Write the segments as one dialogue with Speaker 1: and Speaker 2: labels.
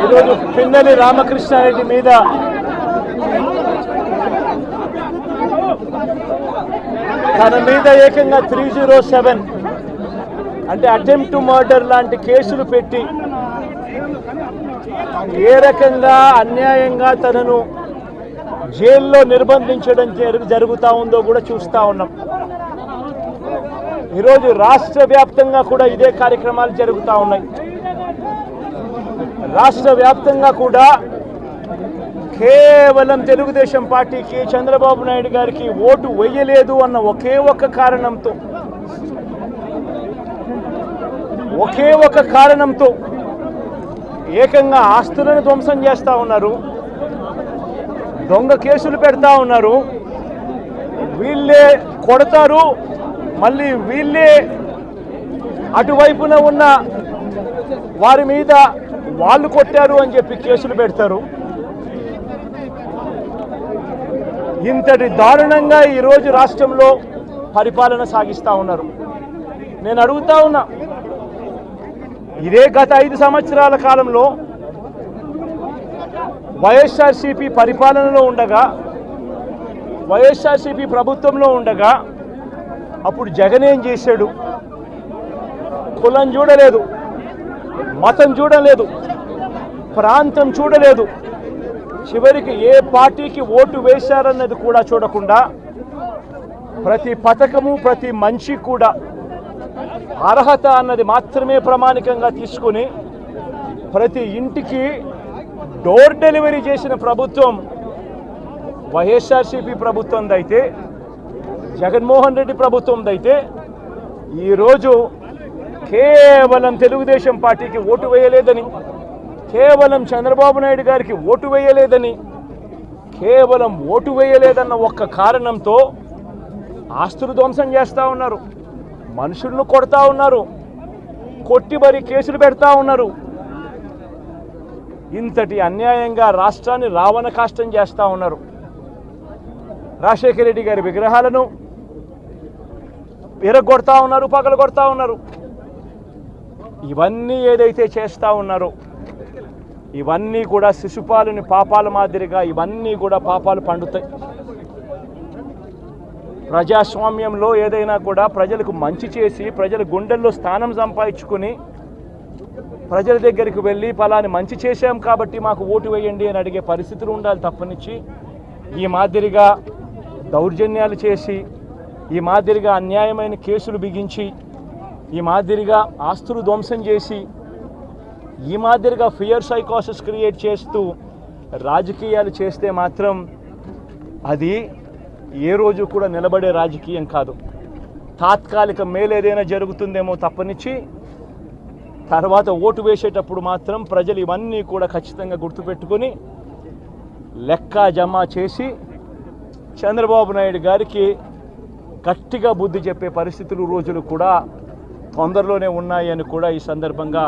Speaker 1: ఈరోజు పిన్నెల్లి రామకృష్ణారెడ్డి మీద తన మీద ఏకంగా 307 అంటే అటెంప్ట్ టు మర్డర్ లాంటి కేసులు పెట్టి ఏ రకంగా అన్యాయంగా తనను జైల్లో నిర్బంధించడం జరుగుతూ ఉందో కూడా చూస్తూ ఉన్నాం. ఈరోజు రాష్ట్ర వ్యాప్తంగా కూడా ఇదే కార్యక్రమాలు జరుగుతూ ఉన్నాయి. రాష్ట్ర వ్యాప్తంగా కూడా కేవలం తెలుగుదేశం పార్టీకి చంద్రబాబు నాయుడు గారికి ఓటు వేయలేదు అన్న ఒకే ఒక కారణంతో ఏకంగా ఆస్తులను ధ్వంసం చేస్తూ ఉన్నారు, దొంగ కేసులు పెడతా ఉన్నారు. వీళ్ళే కొడతారు, మళ్ళీ వీళ్ళే అటువైపున ఉన్న వారి మీద వాళ్ళు కొట్టారు అని చెప్పి కేసులు పెడతారు. ఇంతటి దారుణంగా ఈరోజు రాష్ట్రంలో పరిపాలన సాగిస్తూ ఉన్నారు. నేను అడుగుతా ఉన్నా, ఇదే గత 5 సంవత్సరాల కాలంలో వైఎస్ఆర్సీపీ పరిపాలనలో ఉండగా, వైఎస్ఆర్సీపీ ప్రభుత్వంలో ఉండగా అప్పుడు జగన్ ఏం చేశాడు? కులం చూడలేదు, మతం చూడలేదు, ప్రాంతం చూడలేదు, చివరికి ఏ పార్టీకి ఓటు వేశారన్నది కూడా చూడకుండా ప్రతి పథకము ప్రతి మనిషి కూడా అర్హత అన్నది మాత్రమే ప్రామాణికంగా తీసుకుని ప్రతి ఇంటికి డోర్ డెలివరీ చేసిన ప్రభుత్వం వైఎస్ఆర్సీపీ ప్రభుత్వందైతే, జగన్మోహన్ రెడ్డి ప్రభుత్వందైతే ఈరోజు కేవలం తెలుగుదేశం పార్టీకి ఓటు వేయలేదని, కేవలం చంద్రబాబు నాయుడు గారికి ఓటు వేయలేదని, కేవలం ఓటు వేయలేదన్న ఒక్క కారణంతో ఆస్తులు ధ్వంసం చేస్తూ ఉన్నారు, మనుషులను కొడతా ఉన్నారు, కొట్టి మరి కేసులు పెడతా ఉన్నారు. ఇంతటి అన్యాయంగా రాష్ట్రాన్ని రావణ కాష్టం చేస్తూ ఉన్నారు. రాజశేఖర రెడ్డి గారి విగ్రహాలను విరగొడతా ఉన్నారు, పగలగొడతా ఉన్నారు. ఇవన్నీ ఏదైతే చేస్తూ ఉన్నారో ఇవన్నీ కూడా శిశుపాలుని పాపాల మాదిరిగా ఇవన్నీ కూడా పాపాలు పండుతాయి. ప్రజాస్వామ్యంలో ఏదైనా కూడా ప్రజలకు మంచి చేసి ప్రజల గుండెల్లో స్థానం సంపాదించుకుని ప్రజల దగ్గరికి వెళ్ళి ఫలాని మంచి చేశాం కాబట్టి మాకు ఓటు వేయండి అని అడిగే పరిస్థితులు ఉండాలి తప్పనిచ్చి ఈ మాదిరిగా దౌర్జన్యాలు చేసి, ఈ మాదిరిగా అన్యాయమైన కేసులు బిగించి, ఈ మాదిరిగా ఆస్తులు ధ్వంసం చేసి, ఈ మాదిరిగా ఫియర్ సైకోసిస్ క్రియేట్ చేస్తూ రాజకీయాలు చేస్తే మాత్రం అది ఏ రోజు కూడా నిలబడే రాజకీయం కాదు. తాత్కాలిక మేలు ఏదైనా జరుగుతుందేమో తప్పనిచ్చి తర్వాత ఓటు వేసేటప్పుడు మాత్రం ప్రజలు ఇవన్నీ కూడా ఖచ్చితంగా గుర్తుపెట్టుకొని లెక్క జమ చేసి చంద్రబాబు నాయుడు గారికి గట్టిగా బుద్ధి చెప్పే పరిస్థితులు రోజులు కూడా తొందరలోనే ఉన్నాయని కూడా ఈ సందర్భంగా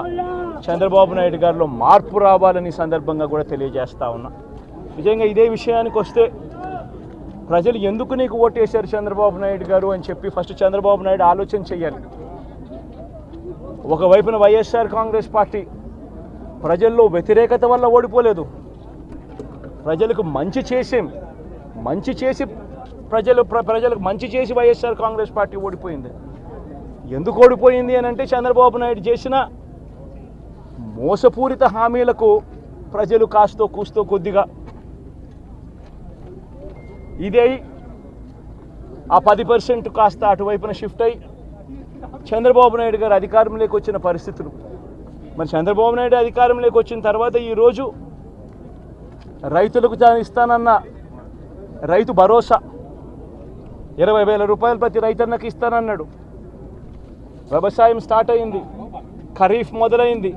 Speaker 1: చంద్రబాబు నాయుడు గారిలో మార్పు రావాలని సందర్భంగా కూడా తెలియజేస్తా ఉన్నా. నిజంగా ఇదే విషయానికి వస్తే ప్రజలు ఎందుకు నీకు ఓటేశారు చంద్రబాబు నాయుడు గారు అని చెప్పి ఫస్ట్ చంద్రబాబు నాయుడు ఆలోచన చేయాలి. ఒకవైపున వైఎస్ఆర్ కాంగ్రెస్ పార్టీ ప్రజల్లో వ్యతిరేకత వల్ల ఓడిపోలేదు, ప్రజలకు మంచి చేసి ప్రజలకు మంచి చేసి వైఎస్ఆర్ కాంగ్రెస్ పార్టీ ఓడిపోయింది. ఎందుకు ఓడిపోయింది అని అంటే చంద్రబాబు నాయుడు చేసిన మోసపూరిత హామీలకు ప్రజలు కాస్తో కూస్తో కొద్దిగా ఇదే ఆ 10% కాస్త అటువైపున షిఫ్ట్ అయ్యి చంద్రబాబు నాయుడు గారు అధికారంలోకి వచ్చిన పరిస్థితులు. మరి చంద్రబాబు నాయుడు అధికారంలోకి వచ్చిన తర్వాత ఈరోజు రైతులకు ఇస్తానన్న రైతు భరోసా 20,000 రూపాయలు ప్రతి రైతన్నకి ఇస్తానన్నాడు. వ్యవసాయం స్టార్ట్ అయింది, ఖరీఫ్ మొదలైంది,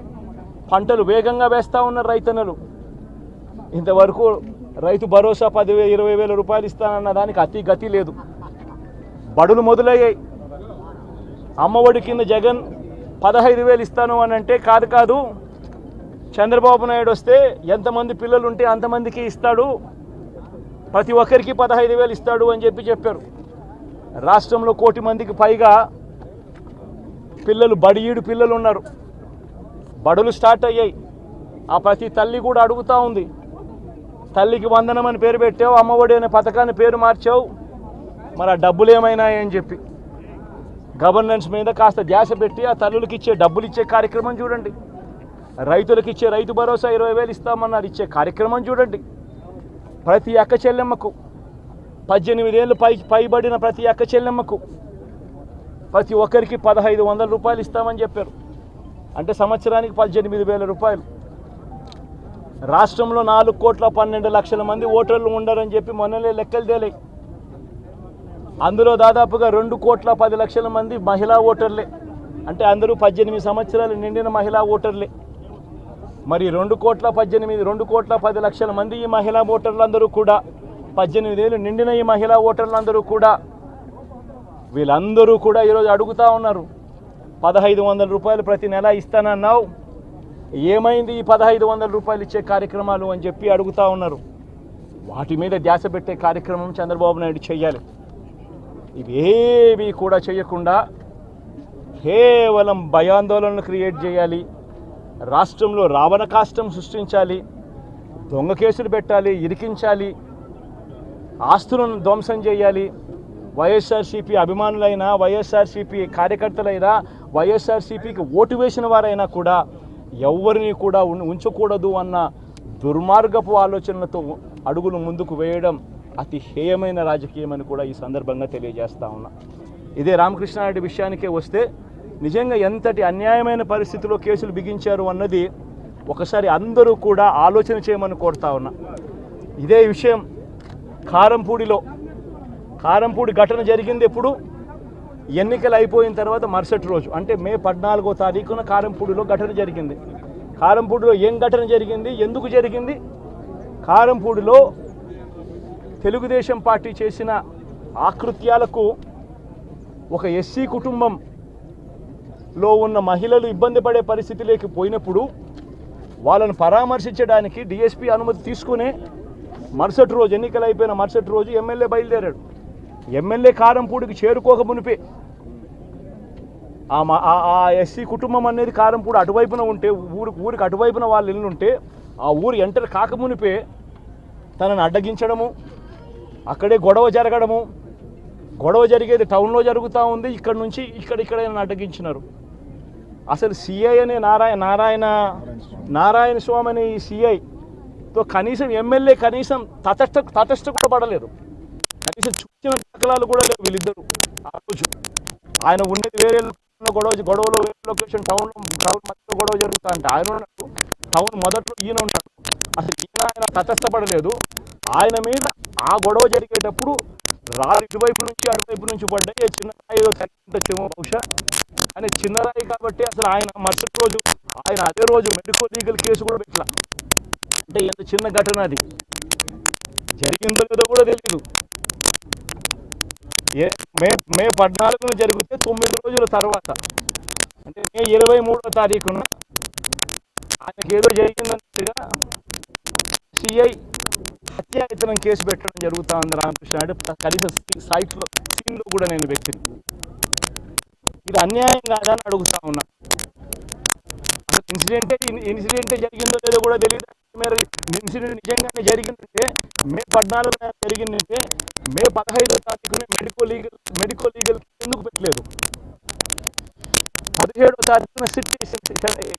Speaker 1: పంటలు వేగంగా వేస్తూ ఉన్నారు రైతన్నలు. ఇంతవరకు రైతు భరోసా 10,000-20,000 రూపాయలు ఇస్తానన్న దానికి అతి గతి లేదు. బడులు మొదలయ్యాయి. అమ్మఒడి కింద జగన్ 15,000 ఇస్తాను అని అంటే కాదు చంద్రబాబు నాయుడు వస్తే ఎంతమంది పిల్లలు ఉంటే అంతమందికి ఇస్తాడు, ప్రతి ఒక్కరికి 15,000 ఇస్తాడు అని చెప్పారు. రాష్ట్రంలో 1 కోటి మందికి పైగా పిల్లలు బడియీడు పిల్లలు ఉన్నారు. బడులు స్టార్ట్ అయ్యాయి. ఆ ప్రతి తల్లి కూడా అడుగుతూ ఉంది, తల్లికి వందనం అని పేరు పెట్టావు, అమ్మఒడి అనే పథకాన్ని పేరు మార్చావు, మరి ఆ డబ్బులు ఏమైనాయని చెప్పి గవర్నెన్స్ మీద కాస్త ధ్యాస పెట్టి ఆ తల్లులకి ఇచ్చే డబ్బులు ఇచ్చే కార్యక్రమం చూడండి. రైతులకు ఇచ్చే రైతు భరోసా 20,000 ఇస్తామన్నారు, ఇచ్చే కార్యక్రమం చూడండి. ప్రతి అక్క చెల్లెమ్మకు 18 ఏళ్ళు పైబడిన ప్రతి అక్క చెల్లెమ్మకు ప్రతి ఒక్కరికి 1,500 రూపాయలు ఇస్తామని చెప్పారు. అంటే సంవత్సరానికి 18,000 రూపాయలు. రాష్ట్రంలో 4,12,00,000 మంది ఓటర్లు ఉండరని చెప్పి మొన్ననే లెక్కలు తేలాయి. అందులో దాదాపుగా 2,10,00,000 మంది మహిళా ఓటర్లే. అంటే అందరూ 18 సంవత్సరాలు నిండిన మహిళా ఓటర్లే. మరి 2,10,00,000 మంది ఈ మహిళా ఓటర్లందరూ కూడా 18 ఏళ్ళు నిండిన ఈ మహిళా ఓటర్లందరూ కూడా వీళ్ళందరూ కూడా ఈరోజు అడుగుతూ ఉన్నారు, 1,500 రూపాయలు ప్రతి నెల ఇస్తానన్నావు, ఏమైంది ఈ 1,500 రూపాయలు ఇచ్చే కార్యక్రమాలు అని చెప్పి అడుగుతూ ఉన్నారు. వాటి మీద ధ్యాస పెట్టే కార్యక్రమం చంద్రబాబు నాయుడు చేయాలి. ఇవేవి కూడా చేయకుండా కేవలం భయాందోళనలు క్రియేట్ చేయాలి, రాష్ట్రంలో రావణ కాష్టం సృష్టించాలి, దొంగ కేసులు పెట్టాలి, ఇరికించాలి, ఆస్తులను ధ్వంసం చేయాలి. వైఎస్ఆర్సీపీ అభిమానులైనా, వైఎస్ఆర్సీపీ కార్యకర్తలైనా, వైఎస్ఆర్సీపీకి ఓటు వేసిన వారైనా కూడా ఎవరిని కూడా ఉంచకూడదు అన్న దుర్మార్గపు ఆలోచనలతో అడుగులు ముందుకు వేయడం అతి హేయమైన రాజకీయమని కూడా ఈ సందర్భంగా తెలియజేస్తా ఉన్నా. ఇదే రామకృష్ణారెడ్డి విషయానికే వస్తే నిజంగా ఎంతటి అన్యాయమైన పరిస్థితిలో కేసులు బిగించారు అన్నది ఒకసారి అందరూ కూడా ఆలోచన చేయమని కోరుతా ఉన్నా. ఇదే విషయం కారంపూడి ఘటన జరిగింది ఎప్పుడు? ఎన్నికలు అయిపోయిన తర్వాత మరుసటి రోజు, అంటే మే 14వ తారీఖున కారంపూడిలో ఘటన జరిగింది. కారంపూడిలో ఏం ఘటన జరిగింది, ఎందుకు జరిగింది? కారంపూడిలో తెలుగుదేశం పార్టీ చేసిన ఆకృత్యాలకు ఒక ఎస్సీ కుటుంబంలో ఉన్న మహిళలు ఇబ్బంది పడే పరిస్థితిలోకి పోయినప్పుడు వాళ్ళను పరామర్శించడానికి డిఎస్పీ అనుమతి తీసుకునే మరుసటి రోజు, ఎన్నికలు అయిపోయిన మరుసటి రోజు ఎమ్మెల్యే బయలుదేరాడు. ఎమ్మెల్యే కారంపూడికి చేరుకోక మునిపే ఆ ఎస్సీ కుటుంబం అనేది కారంపూడి అటువైపున ఉంటే, ఊరికి అటువైపున వాళ్ళ ఇల్లు ఉంటే ఆ ఊరు ఎంటర్ కాకమునిపే తనను అడ్డగించడము, అక్కడే గొడవ జరగడము, గొడవ జరిగేది టౌన్లో జరుగుతూ ఉంది, ఇక్కడ నుంచి ఇక్కడ అడ్డగించినారు. అసలు సిఐ అనే నారాయణ స్వామి అనే ఈ సిఐతో కనీసం ఎమ్మెల్యే కనీసం తటస్థ కూడా పడలేదు, కనీసం చూసిన దాఖలాలు కూడా లేవు వీళ్ళిద్దరు. ఆ రోజు ఆయన ఉన్నది వేరే గొడవలో వేరే లొకేషన్, టౌన్ మధ్యలో గొడవ జరుగుతా అంటే ఆయన ఉన్నాడు, టౌన్ మొదట్లో ఈయన ఉన్నాడు. అసలు ఆయన తటస్థపడలేదు. ఆయన మీద ఆ గొడవ జరిగేటప్పుడు రాళ్ళు ఇటువైపు నుంచి అటువైపు నుంచి పడ్డాయి. చిన్న రాయి తగ్గించచ్చేమో బహుశా, కానీ చిన్న రాయి కాబట్టి అసలు ఆయన మరుసటి రోజు ఆయన అదే రోజు మెడికల్ లీగల్ కేసు కూడా పెట్టలా. అంటే ఎంత చిన్న ఘటన అది, జరిగిందో లేదో కూడా తెలియదు. మే 14న జరిగితే 9 రోజుల తర్వాత, అంటే మే 23వ తారీఖున ఆయనకి ఏదో జరిగిందన్నట్టుగా సిఐ హత్యాయతనం కేసు పెట్టడం జరుగుతూ ఉంది రామకృష్ణారెడ్డి. కనీసం సీన్లో కూడా నేను వ్యక్తిని, ఇది అన్యాయం కాదని అడుగుతా ఉన్నా. అసలు ఇన్సిడెంటే జరిగిందో లేదో కూడా తెలియదు. ఇన్సిడెంట్ నిజంగానే జరిగిందంటే మే 14న జరిగిందంటే మే 15వ తారీఖున మెడికల్ లీగల్ ఎందుకు పెట్టలేదు? 17వ తారీఖున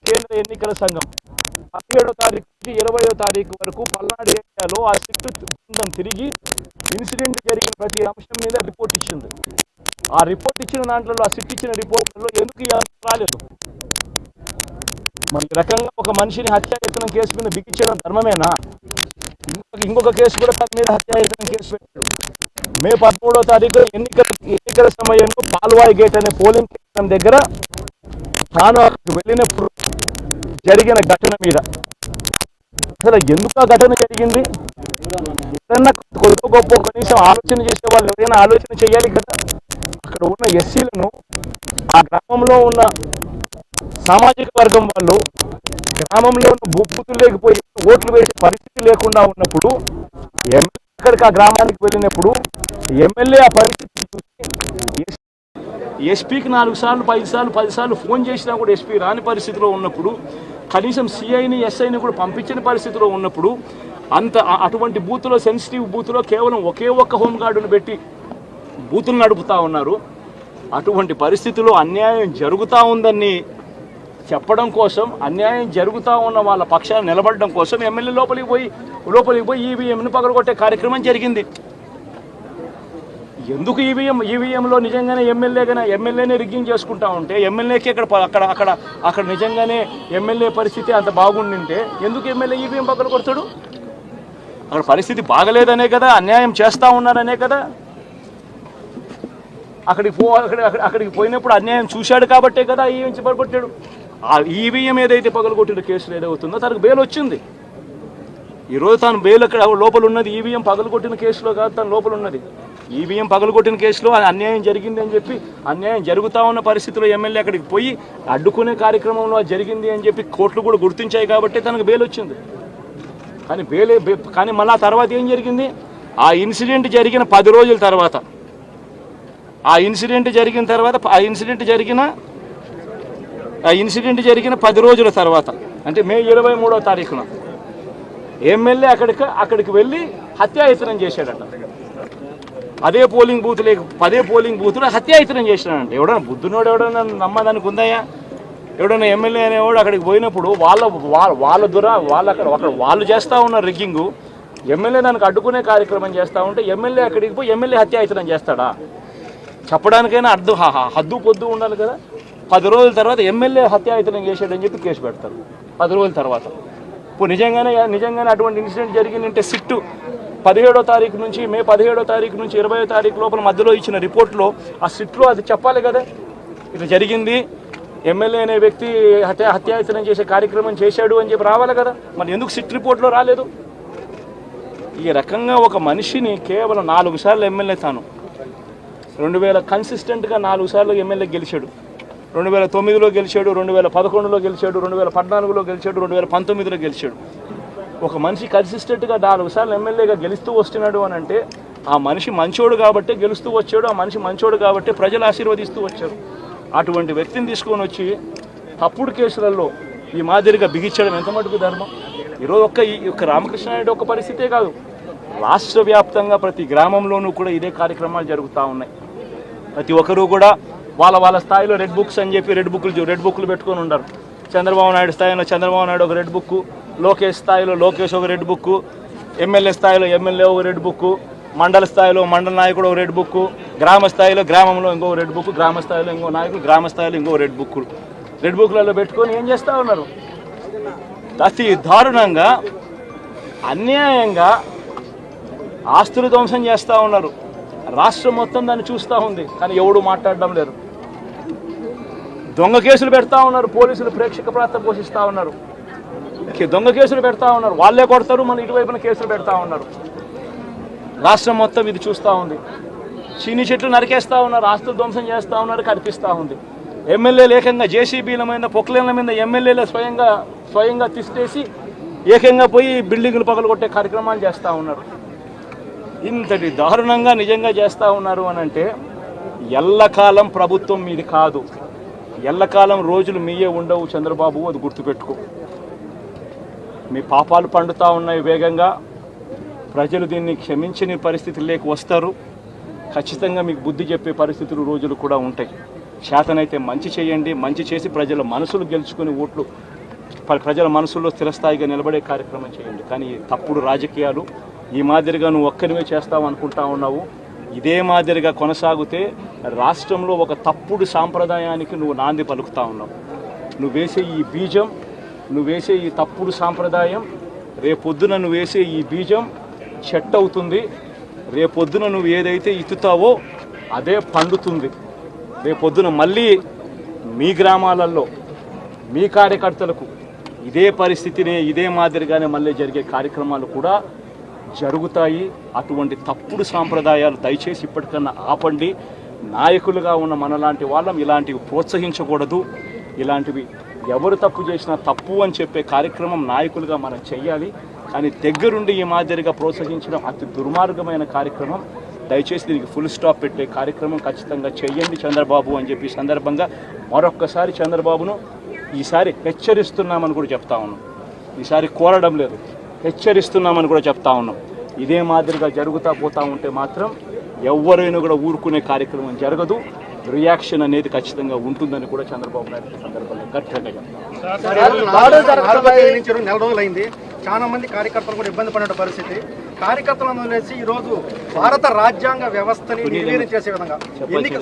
Speaker 1: కేంద్ర ఎన్నికల సంఘం 17వ తారీఖు నుంచి 20వ తారీఖు వరకు పల్నాడు ఏరియాలో ఆ సిట్ బృందం తిరిగి ఇన్సిడెంట్ జరిగిన ప్రతి అంశం మీద రిపోర్ట్ ఇచ్చింది. ఆ రిపోర్ట్ ఇచ్చిన దాంట్లో, ఆ సిట్ ఇచ్చిన రిపోర్ట్లో ఎందుకు రాలేదు? మరి ఈ రకంగా ఒక మనిషిని హత్యాయత్నం కేసు మీద బిగించడం ధర్మమేనా? ఇంకొక కేసు కూడా తన మీద హత్యాయత్నం కేసు పెట్టాడు. మే 13వ తారీఖు ఎన్నికల సమయంలో పాల్వాయి గేట్ అనే పోలింగ్ కేంద్రం దగ్గర తాను వెళ్ళినప్పుడు జరిగిన ఘటన మీద అసలు ఎందుకు ఆ ఘటన జరిగింది? ఏదన్నా కొద్ది గొప్ప కనీసం ఆలోచన చేసే వాళ్ళు ఎవరైనా ఆలోచన చేయాలి కదా. అక్కడ ఉన్న ఎస్సీలను, ఆ గ్రామంలో ఉన్న సామాజిక వర్గం వాళ్ళు గ్రామంలో ఉన్న బూతులు లేకపోయి ఓట్లు వేసే పరిస్థితి లేకుండా ఉన్నప్పుడు ఎమ్మెల్యే అక్కడికి ఆ గ్రామానికి వెళ్ళినప్పుడు ఎమ్మెల్యే ఆ పరిస్థితి చూసి ఎస్పీకి 4 సార్లు 5 సార్లు 10 సార్లు ఫోన్ చేసినా కూడా ఎస్పీ రాని పరిస్థితిలో ఉన్నప్పుడు కనీసం సిఐని ఎస్ఐని కూడా పంపించిన పరిస్థితిలో ఉన్నప్పుడు అటువంటి బూత్లో, సెన్సిటివ్ బూత్లో కేవలం ఒకే ఒక్క హోంగార్డును పెట్టి బూతులు నడుపుతూ ఉన్నారు. అటువంటి పరిస్థితుల్లో అన్యాయం జరుగుతూ ఉందని చెప్పడం కోసం, అన్యాయం జరుగుతూ ఉన్న వాళ్ళ పక్షాన్ని నిలబడడం కోసం ఎమ్మెల్యే లోపలికి పోయి ఈవీఎంను పగలగొట్టే కార్యక్రమం జరిగింది. ఎందుకు ఈవీఎంలో నిజంగానే ఎమ్మెల్యేనే రిగ్గింగ్ చేసుకుంటా ఉంటే, ఎమ్మెల్యేకి అక్కడ నిజంగానే ఎమ్మెల్యే పరిస్థితి అంత బాగుండింటే ఎందుకు ఎమ్మెల్యే ఈవీఎం పగలగొడతాడు? అక్కడ పరిస్థితి బాగలేదనే కదా, అన్యాయం చేస్తూ ఉన్నారనే కదా. అక్కడికి పోయినప్పుడు అన్యాయం చూశాడు కాబట్టే కదా ఈవీఎం పగలగొట్టాడు. ఆ ఈవీఎం ఏదైతే పగలగొట్టిన కేసులు ఏదవుతుందో తనకు బెయిల్ వచ్చింది. ఈరోజు తను బెయిల్ అక్కడ లోపల ఉన్నది ఈవీఎం పగలగొట్టిన కేసులో కాదు, తను లోపల ఉన్నది ఈవీఎం పగలగొట్టిన కేసులో. అన్యాయం జరిగింది అని చెప్పి, అన్యాయం జరుగుతూ ఉన్న పరిస్థితిలో ఎమ్మెల్యే అక్కడికి పోయి అడ్డుకునే కార్యక్రమంలో జరిగింది అని చెప్పి కోర్టులు కూడా గుర్తించాయి కాబట్టి తనకు బెయిల్ వచ్చింది. కానీ మళ్ళీ ఆ తర్వాత ఏం జరిగింది? ఆ ఇన్సిడెంట్ జరిగిన 10 రోజుల తర్వాత, ఆ ఇన్సిడెంట్ జరిగిన 10 రోజుల తర్వాత, అంటే మే 23వ తారీఖున ఎమ్మెల్యే అక్కడికి వెళ్ళి హత్యాయత్నం చేశాడట. అదే పోలింగ్ బూత్లో హత్యాయత్నం చేసినాడంట. ఎవడన్నా బుద్ధునోడు ఎవడన్నా నమ్మదానికి ఉందయ్యా? ఎవడన్నా ఎమ్మెల్యే అనేవాడు అక్కడికి పోయినప్పుడు వాళ్ళు చేస్తూ ఉన్న రిగ్గింగు, ఎమ్మెల్యే దానికి అడ్డుకునే కార్యక్రమం చేస్తూ ఉంటే ఎమ్మెల్యే అక్కడికి పోయి ఎమ్మెల్యే హత్యాయత్నం చేస్తాడా? చెప్పడానికైనా హద్దు పొద్దు ఉండాలి కదా. 10 రోజుల తర్వాత ఎమ్మెల్యే హత్యాయత్నం చేశాడని చెప్పి కేసు పెడతారు 10 రోజుల తర్వాత. ఇప్పుడు నిజంగానే అటువంటి ఇన్సిడెంట్ జరిగిందంటే సిట్టు 17వ తారీఖు నుంచి, మే 17వ తారీఖు నుంచి 20వ తారీఖు లోపల మధ్యలో ఇచ్చిన రిపోర్ట్లో, ఆ సిట్లో అది చెప్పాలి కదా, ఇది జరిగింది, ఎమ్మెల్యే అనే వ్యక్తి హత్యాయత్నం చేసే కార్యక్రమం చేశాడు అని చెప్పి రావాలి కదా. మరి ఎందుకు సిట్ రిపోర్ట్లో రాలేదు? ఈ రకంగా ఒక మనిషిని కేవలం 4 సార్లు ఎమ్మెల్యే, తాను 2000 కన్సిస్టెంట్గా 4 సార్లు ఎమ్మెల్యే గెలిచాడు. 2009లో గెలిచాడు, 2011లో గెలిచాడు, 2014లో గెలిచాడు, 2019లో గెలిచాడు. ఒక మనిషి కన్సిస్టెంట్గా 4 సార్లు ఎమ్మెల్యేగా గెలుస్తూ వస్తున్నాడు అని అంటే ఆ మనిషి మంచోడు కాబట్టి గెలుస్తూ వచ్చాడు, ఆ మనిషి మంచోడు కాబట్టి ప్రజలు ఆశీర్వదిస్తూ వచ్చారు. అటువంటి వ్యక్తిని తీసుకొని వచ్చి తప్పుడు కేసులలో ఈ మాదిరిగా బిగించడం ఎంత మటుకు ధర్మం? ఈరోజు ఒక్క రామకృష్ణారెడ్డి ఒక్క పరిస్థితే కాదు, రాష్ట్ర వ్యాప్తంగా ప్రతి గ్రామంలోనూ కూడా ఇదే కార్యక్రమాలు జరుగుతూ ఉన్నాయి. ప్రతి ఒక్కరూ కూడా వాళ్ళ స్థాయిలో రెడ్ బుక్స్ అని చెప్పి రెడ్ బుక్లు పెట్టుకొని ఉన్నారు. చంద్రబాబు నాయుడు స్థాయిలో చంద్రబాబు నాయుడు ఒక రెడ్ బుక్, లోకేష్ స్థాయిలో లోకేష్ ఒక రెడ్ బుక్, ఎమ్మెల్యే స్థాయిలో ఎమ్మెల్యే ఒక రెడ్ బుక్, మండల స్థాయిలో మండల నాయకుడు ఒక రెడ్ బుక్, గ్రామ స్థాయిలో గ్రామంలో ఇంకో రెడ్ బుక్, గ్రామ స్థాయిలో ఇంకో నాయకుడు గ్రామ స్థాయిలో ఇంకో రెడ్ బుక్లలో పెట్టుకొని ఏం చేస్తూ ఉన్నారు? అతి దారుణంగా అన్యాయంగా ఆస్తులు ధ్వంసం చేస్తూ ఉన్నారు. రాష్ట్రం మొత్తం దాన్ని చూస్తూ ఉంది, కానీ ఎవడు మాట్లాడడం లేదు. దొంగ కేసులు పెడతా ఉన్నారు, పోలీసులు ప్రేక్షక పాత్ర పోషిస్తూ ఉన్నారు. దొంగ కేసులు పెడతా ఉన్నారు, వాళ్ళే కొడతారు, మన ఇటువైపున కేసులు పెడతా ఉన్నారు. రాష్ట్రం మొత్తం ఇది చూస్తూ ఉంది. చీని చెట్లు నరికేస్తూ ఉన్నారు, ఆస్తులు ధ్వంసం చేస్తూ ఉన్నారు, కనిపిస్తూ ఉంది. ఎమ్మెల్యేలు ఏకంగా జేసీబీల మీద, పొక్లేన్ల మీద ఎమ్మెల్యేలు స్వయంగా తిష్టేసి ఏకంగా పోయి బిల్డింగులు పగలగొట్టే కార్యక్రమాలు చేస్తూ ఉన్నారు. ఇంతటి దారుణంగా నిజంగా చేస్తూ ఉన్నారు అని అంటే ఎల్లకాలం ప్రభుత్వం మీది కాదు, ఎల్లకాలం రోజులు మీయే ఉండవు చంద్రబాబు, అది గుర్తుపెట్టుకో. మీ పాపాలు పండుతూ ఉన్నాయి వేగంగా. ప్రజలు దీన్ని క్షమించని పరిస్థితుల్లోకి వస్తారు. ఖచ్చితంగా మీకు బుద్ధి చెప్పే పరిస్థితులు రోజులు కూడా ఉంటాయి. చేతనైతే మంచి చేయండి, మంచి చేసి ప్రజల మనసులు గెలుచుకుని ఓట్లు ప్రజల మనసుల్లో స్థిరస్థాయిగా నిలబడే కార్యక్రమం చేయండి. కానీ తప్పుడు రాజకీయాలు ఈ మాదిరిగా నువ్వు ఒక్కరివే చేస్తావు అనుకుంటా ఉన్నావు. ఇదే మాదిరిగా కొనసాగితే రాష్ట్రంలో ఒక తప్పుడు సాంప్రదాయానికి నువ్వు నాంది పలుకుతా ఉన్నావు. నువ్వు వేసే ఈ బీజం, నువ్వు వేసే ఈ తప్పుడు సాంప్రదాయం, రేపొద్దున నువ్వు వేసే ఈ బీజం చెట్టు అవుతుంది. రేపొద్దున నువ్వు ఏదైతే ఇత్తుతావో అదే పండుతుంది. రేపొద్దున మళ్ళీ మీ గ్రామాలలో మీ కార్యకర్తలకు ఇదే పరిస్థితిని, ఇదే మాదిరిగానే మళ్ళీ జరిగే కార్యక్రమాలు కూడా జరుగుతాయి. అటువంటి తప్పుడు సాంప్రదాయాలు దయచేసి ఇప్పటికన్నా ఆపండి. నాయకులుగా ఉన్న మనలాంటి వాళ్ళం ఇలాంటివి ప్రోత్సహించకూడదు. ఇలాంటివి ఎవరు తప్పు చేసినా తప్పు అని చెప్పే కార్యక్రమం నాయకులుగా మనం చెయ్యాలి. కానీ దగ్గరుండి ఈ మాదిరిగా ప్రోత్సహించడం అతి దుర్మార్గమైన కార్యక్రమం. దయచేసి దీనికి ఫుల్ స్టాప్ పెట్టే కార్యక్రమం ఖచ్చితంగా చెయ్యండి చంద్రబాబు అని చెప్పి సందర్భంగా మరొక్కసారి చంద్రబాబును ఈసారి హెచ్చరిస్తున్నామని కూడా చెప్తా ఉన్నాం. ఈసారి కోరడం లేదు, హెచ్చరిస్తున్నామని కూడా చెప్తా ఉన్నాం. ఇదే మాదిరిగా జరుగుతూ పోతూ ఉంటే మాత్రం ఎవరైనా కూడా ఊరుకునే కార్యక్రమం జరగదు. రియాక్షన్ అనేది ఖచ్చితంగా ఉంటుందని కూడా చంద్రబాబు నాయుడు సందర్భంగా గట్టిగా
Speaker 2: చెప్తారు. నెల రోజులైంది, చాలా మంది కార్యకర్తలు కూడా ఇబ్బంది పడిన పరిస్థితి. కార్యకర్తలను వదిలేసి ఈ రోజు భారత రాజ్యాంగ వ్యవస్థని నిర్వీర్యం చేసే విధంగా ఎన్నిక